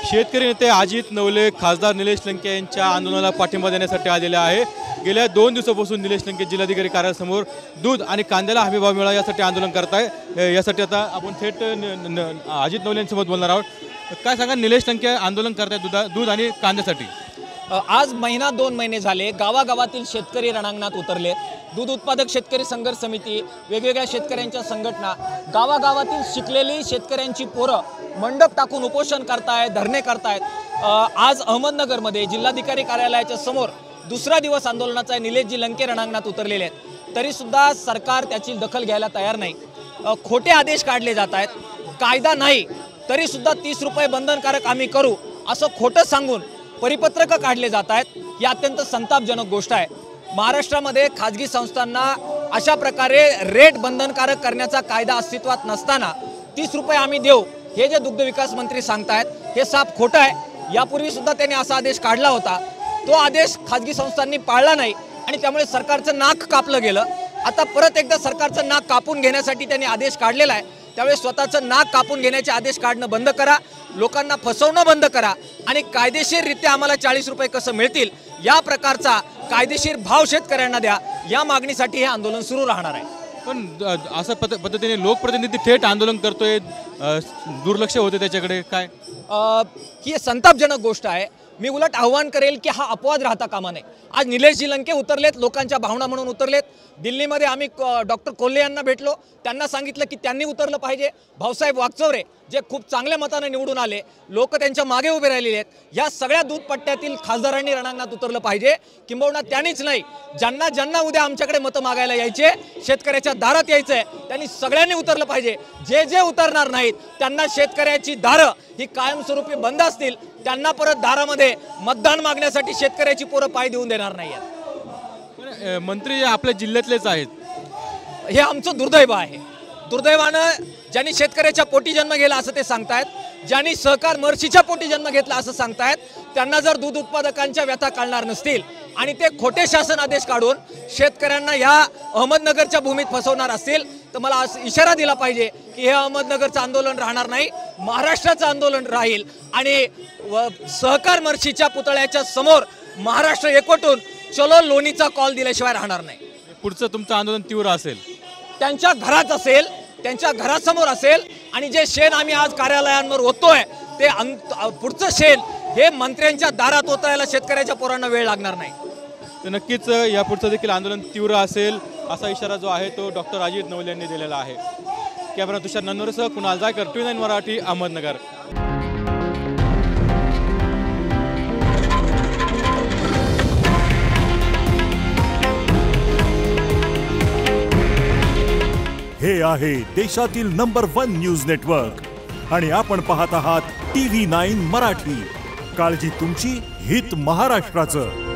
शेतकरी नेते अजित नवले खासदार निलेश लंके यांच्या आंदोलनाला पाठिंबा देण्यासाठी आलेले आहे। गेल्या 2 दिवसापासून निलेश लंके जिल्हाधिकारी कार्यालयासमोर दूध आणि कांद्याला हमीभाव मिळावा यासाठी आंदोलन करत आहे। यासाठी आता आपण थेट अजित नवले यांच्यासोबत बोलणार आहोत। काय सांगा, निलेश लंके आंदोलन करत आहेत दूध आणि कांद्यासाठी। आज महिना 2 महिने झाले गावागावातील शेतकरी रणांगणात उतरले। दूध उत्पादक शेतकरी संघर्ष समिती, वेगवेगळ्या शेतकऱ्यांच्या संघटना, गावागावातील शिकलेली शेतकऱ्यांची पोरं मंडप टाकून उपोषण करतायत, धरणे करतायत। आज अहमदनगरमध्ये जिल्हाधिकारी कार्यालयाच्या समोर दुसरा दिवस आंदोलनाचा आहे। निलेशजी लंके रणांगणात उतरलेले आहेत, तरीसुद्धा सरकार त्याची दखल घ्यायला तयार नाही। खोटे आदेश काढले जात आहेत, कायदा नाही तरीसुद्धा 30 रुपये बंधनकारक आम्ही करू असं खोटं सांगून परिपत्रक काढले जात आहेत। ही अत्यंत संतापजनक गोष्ट आहे। महाराष्ट्रामध्ये खाजगी संस्थांना अशा प्रकारे रेट बंधनकारक करण्याचा कायदा अस्तित्वात नसताना 30 रुपये आम्ही देऊ हे जे दुग्ध विकास मंत्री सांगतायत हे साफ खोटं आहे। यापूर्वी सुद्धा त्यांनी असा आदेश काढला होता, तो आदेश खाजगी संस्थांनी पाळला नाही आणि त्यामुळे सरकारचं नाक कापलं गेलं। आता परत एकदा सरकारचं नाक कापून घेण्यासाठी त्यांनी आदेश काढलेला आहे, त्यामुळे स्वतःचं नाक कापून घेण्याचे आदेश काढणं बंद करा, लोकांना फसवणं बंद करा आणि कायदेशीररित्या आम्हाला 40 रुपये कसं मिळतील या प्रकारचा कायदेशीर भाव शेतकऱ्यांना द्या, या मागणीसाठी हे आंदोलन सुरू राहणार आहे। पण अशा पद्धतीने लोकप्रतिनिधी थेट आंदोलन करतोय, दुर्लक्ष होते त्याच्याकडे, काय ही संतापजनक गोष्ट आहे। मी उलट आव्हान करेल की हा अपवाद राहता कामा नये। आज निलेशजी लंके उतरलेत, लोकांच्या भावना म्हणून उतरलेत। दिल्लीमध्ये आम्ही डॉक्टर कोल्हे यांना भेटलो, त्यांना सांगितलं की त्यांनी उतरलं पाहिजे। भाऊसाहेब वागचौरे जे खूप चांगल्या मताने निवडून आले, लोक त्यांच्या मागे उभे राहिलेले आहेत। या सगळ्या दूध पट्ट्यातील खासदारांनी रणांगणात उतरलं पाहिजे, किंबहुना त्यांनीच नाही, ज्यांना ज्यांना उद्या आमच्याकडे मतं मागायला यायचे, शेतकऱ्याच्या दारात यायचंय, त्यांनी सगळ्यांनी उतरलं पाहिजे। जे जे उतरणार नाहीत त्यांना शेतकऱ्याची दारं ही कायमस्वरूपी बंद असतील, त्यांना परत दारामध्ये मतदान मागण्यासाठी शेतकऱ्याची पोरं पाय देऊन देणार नाही आहेत। मंत्री आपल्या जिल्ह्यातलेच आहेत, हे आमचं दुर्दैव आहे। दुर्दैवानं ज्यांनी शेतकऱ्याच्या पोटी जन्म घेतला असं ते सांगतायत, ज्यांनी सहकार मर्शीच्या पोटी जन्म घेतला असं सांगतायत, त्यांना जर दूध उत्पादकांच्या व्यथा कळणार नसतील आणि ते खोटे शासन आदेश काढून शेतकऱ्यांना या अहमदनगरच्या भूमीत फसवणार असतील तर मला इशारा दिला पाहिजे की हे अहमदनगरचं आंदोलन राहणार नाही, महाराष्ट्राचं आंदोलन राहील आणि सहकार मर्शीच्या पुतळ्याच्या समोर महाराष्ट्र एकवटून चलो लोणीचा कॉल दिल्याशिवाय राहणार नाही। पुढचं तुमचं आंदोलन तीव्र असेल, त्यांच्या घरात असेल, त्यांच्या घरासमोर असेल आणि जे शेण आम्ही आज कार्यालयांवर ओततोय ते पुढचं शेण हे मंत्र्यांच्या दारात ओतायला शेतकऱ्याच्या पोरांना वेळ लागणार नाही। तर नक्कीच यापुढचं देखील आंदोलन तीव्र असेल असा इशारा जो आहे तो डॉक्टर अजित नवले यांनी दिलेला आहे। कॅमेरा तुषार नंदोरेसह कुणाल जायकर, TV9 मराठी, अहमदनगर। हे आहे देशातील नंबर 1 न्यूज नेटवर्क आणि आपण पाहत आहात TV9 मराठी। काळजी तुमची, हित महाराष्ट्राचं।